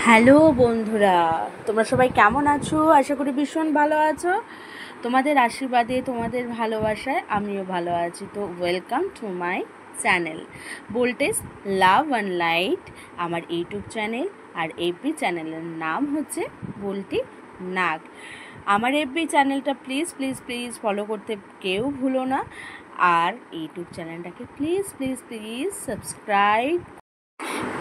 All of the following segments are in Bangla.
হ্যালো বন্ধুরা, তোমরা সবাই কেমন আছো? আশা করি ভীষণ ভালো আছো। তোমাদের আশীর্বাদে, তোমাদের ভালোবাসায় আমিও ভালো আছি। তো welcome to my channel voltage love and light, আমার ইউটিউব চ্যানেল। আর এফবি চ্যানেলের নাম হচ্ছে বল্টি নাগ। আমার এফবি চ্যানেলটা প্লিজ প্লিজ প্লিজ ফলো করতে কেউ ভুলো না। আর ইউটিউব চ্যানেলটাকে প্লিজ প্লিজ প্লিজ সাবস্ক্রাইব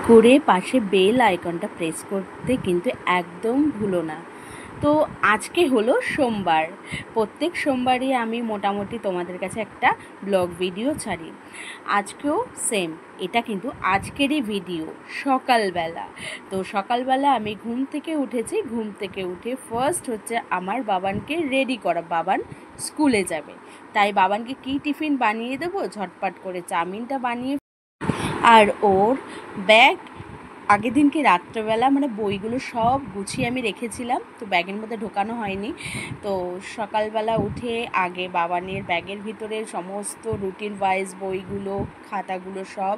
করে পাশে বেল আইকনটা প্রেস করতে কিন্তু একদম ভুলো না। তো আজকে হলো সোমবার। প্রত্যেক সোমবারই আমি মোটামুটি তোমাদের কাছে একটা ব্লগ ভিডিও ছাড়ি। আজকেও সেম, এটা কিন্তু আজকেরই ভিডিও সকালবেলা। তো সকালবেলা আমি ঘুম থেকে উঠেছি। ঘুম থেকে উঠে ফার্স্ট হচ্ছে আমার বাবানকে রেডি করা। বাবান স্কুলে যাবে, তাই বাবানকে কী টিফিন বানিয়ে দেবো, ঝটপট করে চাউমিনটা বানিয়ে। আর ওর ব্যাগ আগের দিনকে রাত্রেবেলা বইগুলো সব গুছিয়ে আমি রেখেছিলাম, তো ব্যাগের মধ্যে ঢোকানো হয়নি। তো সকালবেলা উঠে আগে বাবানের ব্যাগের ভিতরে সমস্ত রুটিন ওয়াইজ বইগুলো, খাতাগুলো সব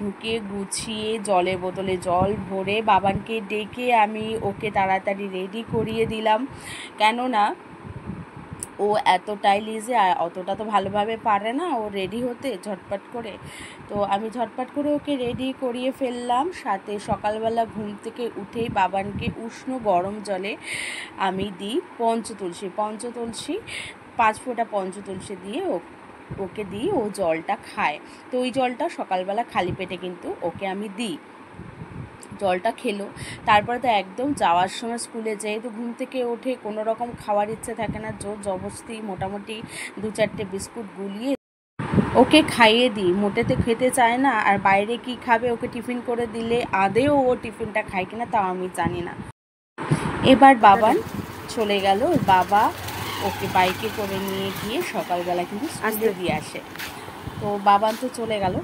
ঢুকিয়ে গুছিয়ে জলের বোতলে জল ভরে বাবানকে ডেকে আমি ওকে তাড়াতাড়ি রেডি করিয়ে দিলাম। কেননা ও এতটাই লিজে আর অতটা তো ভালোভাবে পারে না ও রেডি হতে ঝটপট করে। তো আমি ঝটপট করে ওকে রেডি করিয়ে ফেললাম। সাথে সকালবেলা ঘুম থেকে উঠেই বাবানকে উষ্ণ গরম জলে আমি দিই পঞ্চতুলসী 5 ফোঁটা পঞ্চতুলসী দিয়ে ওকে দিই, ও জলটা খায়। তো ওই জলটা সকালবেলা খালি পেটে কিন্তু ওকে আমি দিই। জলটা খেলো। তারপরে তো একদম যাওয়ার সময় স্কুলে যেহেতু ঘুম থেকে ওঠে কোনো রকম খাওয়ার ইচ্ছে থাকে না, জোর জবরদস্তি মোটামুটি 2-4টে বিস্কুট গুলিয়ে ওকে খাইয়ে দিই। মোটেতে খেতে চায় না, আর বাইরে কি খাবে, ওকে টিফিন করে দিলে আদেও ও টিফিনটা খায় কিনা তাও আমি জানি না। এবার বাবান চলে গেল, বাবা ওকে বাইকে করে নিয়ে গিয়ে সকালবেলা কিন্তু স্কুলে দিয়ে আসে। তো বাবান তো চলে গেল।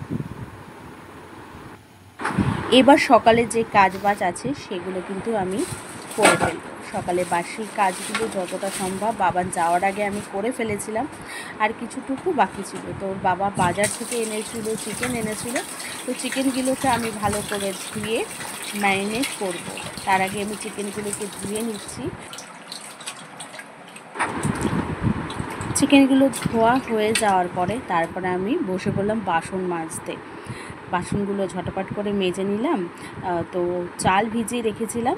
এবার সকালে যে কাজ বাজ আছে সেগুলো কিন্তু আমি করে ফেলব। সকালে বাসি কাজগুলো যতটা সম্ভব বাবান যাওয়ার আগে আমি করে ফেলেছিলাম, আর কিছুটুকু বাকি ছিল। তো বাবা বাজার থেকে এনেছিল, চিকেন এনেছিল। তো চিকেনগুলোকে আমি ভালো করে ধুয়ে ম্যারিনেট করব। তার আগে আমি চিকেনগুলোকে ধুয়ে নিচ্ছি। চিকেনগুলো ধোয়া হয়ে যাওয়ার পরে তারপরে আমি বসে পড়লাম বাসন মাজতে। বাসনগুলো ঝটপট করে মেজে নিলাম। তো চাল ভিজিয়ে রেখেছিলাম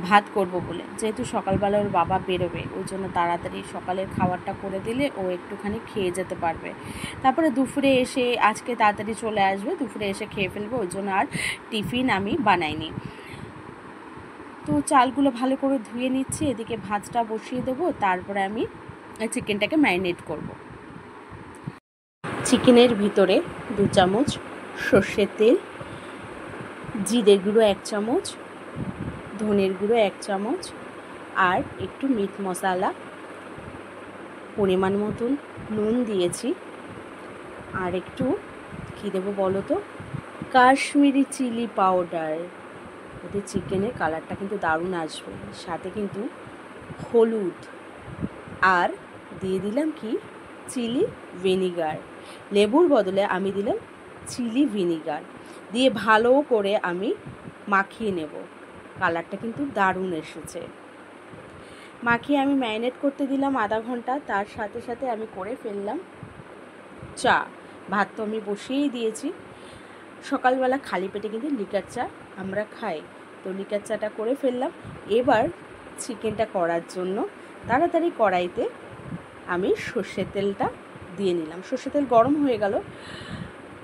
ভাত করব বলে, যেহেতু সকালবেলা ওর বাবা বেরোবে, ওই জন্য তাড়াতাড়ি সকালের খাবারটা করে দিলে ও একটুখানি খেয়ে যেতে পারবে। তারপরে দুপুরে এসে আজকে তাড়াতাড়ি চলে আসবে, দুপুরে এসে খেয়ে ফেলবে, ওই জন্য আর টিফিন আমি বানাইনি। তো চালগুলো ভালো করে ধুয়ে নিচ্ছি, এদিকে ভাতটা বসিয়ে দেবো। তারপরে আমি চিকেনটাকে ম্যারিনেট করব। চিকেনের ভিতরে 2 চামচ সর্ষের তেল, জিরের গুঁড়ো 1 চামচ, ধনের গুঁড়ো 1 চামচ, আর একটু মিট মশলা, পরিমাণ মতন নুন দিয়েছি। আর একটু কী দেবো বলো তো, কাশ্মীরি চিলি পাউডার। এতে চিকেনের কালারটা কিন্তু দারুণ আসবে। সাথে কিন্তু হলুদ, আর দিয়ে দিলাম কি চিলি ভিনিগার। লেবুর বদলে আমি দিলাম চিলি ভিনিগার দিয়ে ভালো করে আমি মাখিয়ে নেব। কালারটা কিন্তু দারুণ এসেছে। মাখিয়ে আমি ম্যারিনেট করতে দিলাম আধা ঘন্টা। তার সাথে সাথে আমি করে ফেললাম চা। ভাত তো আমি বসিয়েই দিয়েছি। সকালবেলা খালি পেটে কিন্তু লিকার চা আমরা খাই, তো লিকার চাটা করে ফেললাম। এবার চিকেনটা করার জন্য তাড়াতাড়ি কড়াইতে আমি সর্ষের তেলটা দিয়ে নিলাম। সর্ষের তেল গরম হয়ে গেল।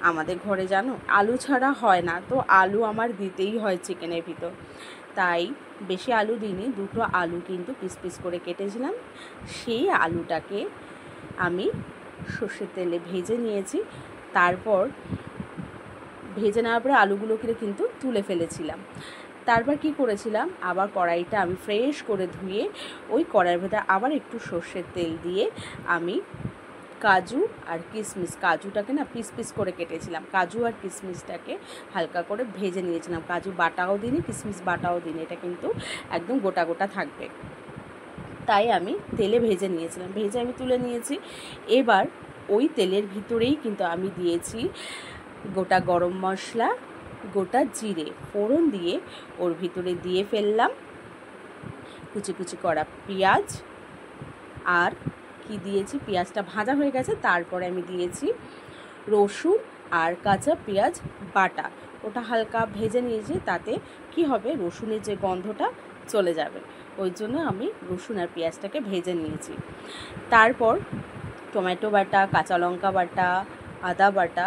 আমাদের ঘরে জানো আলু ছাড়া হয় না, তো আলু আমার দিতেই হয় চিকেনের ভিতর, তাই বেশি আলু দিইনি। 2টো আলু কিন্তু পিস পিস করে কেটেছিলাম। সেই আলুটাকে আমি সর্ষের তেলে ভেজে নিয়েছি। তারপর ভেজে নেওয়ার পরে আলুগুলোকে কিন্তু তুলে ফেলেছিলাম। তারপর কি করেছিলাম, আবার কড়াইটা আমি ফ্রেশ করে ধুয়ে ওই কড়াইয়ের ভেতরে আবার একটু সর্ষের তেল দিয়ে আমি কাজু আর কিশমিশ, কাজুটাকে না পিস পিস করে কেটেছিলাম, কাজু আর কিশমিশটাকে হালকা করে ভেজে নিয়েছিলাম। কাজু বাটাও দিইনি, কিশমিশ বাটাও দিইনি, এটা কিন্তু একদম গোটা গোটা থাকবে, তাই আমি তেলে ভেজে নিয়েছিলাম। ভেজে আমি তুলে নিয়েছি। এবার ওই তেলের ভিতরেই কিন্তু আমি দিয়েছি গোটা গরম মশলা, গোটা জিরে ফোড়ন দিয়ে ওর ভিতরে দিয়ে ফেললাম কুচি কুচি করা পেঁয়াজ। আর কি দিয়েছি, পেঁয়াজটা ভাজা হয়ে গেছে, তারপরে আমি দিয়েছি রসুন আর কাঁচা পেঁয়াজ বাটা। ওটা হালকা ভেজে নিয়েছি, তাতে কি হবে রসুনের যে গন্ধটা চলে যাবে, ওই জন্য আমি রসুন আর পেঁয়াজটাকে ভেজে নিয়েছি। তারপর টমেটো বাটা, কাঁচা লঙ্কা বাটা, আদা বাটা,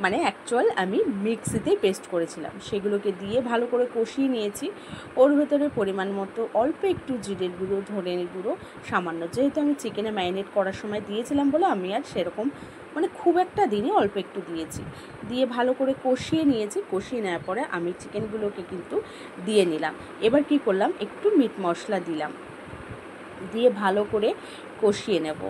মানে অ্যাকচুয়াল আমি মিক্সিতেই পেস্ট করেছিলাম, সেগুলোকে দিয়ে ভালো করে কষিয়ে নিয়েছি। ওর ভেতরে পরিমাণ মতো অল্প একটু জিরের গুঁড়ো, ধনের গুঁড়ো সামান্য, যেহেতু আমি চিকেনে ম্যারিনেট করার সময় দিয়েছিলাম বলে আমি আর সেরকম মানে খুব একটা দিনই অল্প একটু দিয়েছি। দিয়ে ভালো করে কষিয়ে নিয়েছি। কষিয়ে নেওয়ার পরে আমি চিকেনগুলোকে কিন্তু দিয়ে নিলাম। এবার কি করলাম, একটু মিট মশলা দিলাম, দিয়ে ভালো করে কষিয়ে নেব।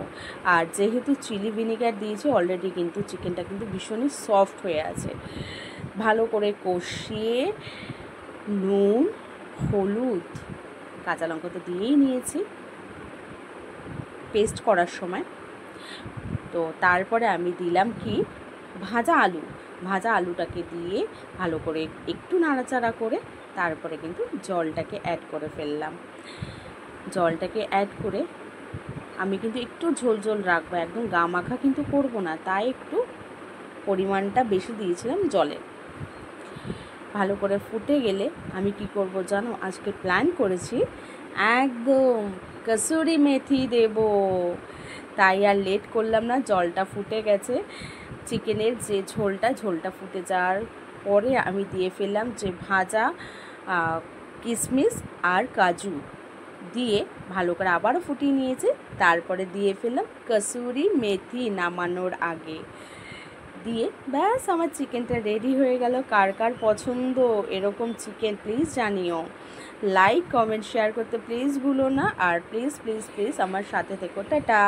আর যেহেতু চিলি ভিনেগার দিয়েছি অলরেডি, কিন্তু চিকেনটা কিন্তু ভীষণই সফট হয়ে আছে। ভালো করে কষিয়ে নুন, হলুদ, কাঁচা লঙ্কা তো দিয়েই নিয়েছি পেস্ট করার সময়। তো তারপরে আমি দিলাম কি, ভাজা আলুটাকে দিয়ে ভালো করে একটু নাড়াচাড়া করে তারপরে কিন্তু জলটাকে অ্যাড করে ফেললাম। জলটাকে অ্যাড করে আমি কিন্তু একটু ঝোল ঝোল রাখবো, একদম গা মাখা কিন্তু করবো না, তাই একটু পরিমাণটা বেশি দিয়েছিলাম জলে। ভালো করে ফুটে গেলে আমি কি করব জানো, আজকে প্ল্যান করেছি একদম কসুরি মেথি দেব। তাই আর লেট করলাম না, জলটা ফুটে গেছে। চিকেনের যে ঝোলটা ফুটে যাওয়ার পরে আমি দিয়ে ফেললাম যে ভাজা কিশমিশ আর কাজু, দিয়ে ভালো করে আবারও ফুটিয়ে নিয়েছি। তারপরে দিয়ে ফেললাম কসুরি মেথি নামানোর আগে, দিয়ে ব্যাস আমার চিকেনটা রেডি হয়ে গেল। কার কার পছন্দ এরকম চিকেন প্লিজ জানিও। লাইক কমেন্ট শেয়ার করতে প্লিজ ভুলো না। আর প্লিজ প্লিজ প্লিজ আমার সাথে থেকো। টাটা।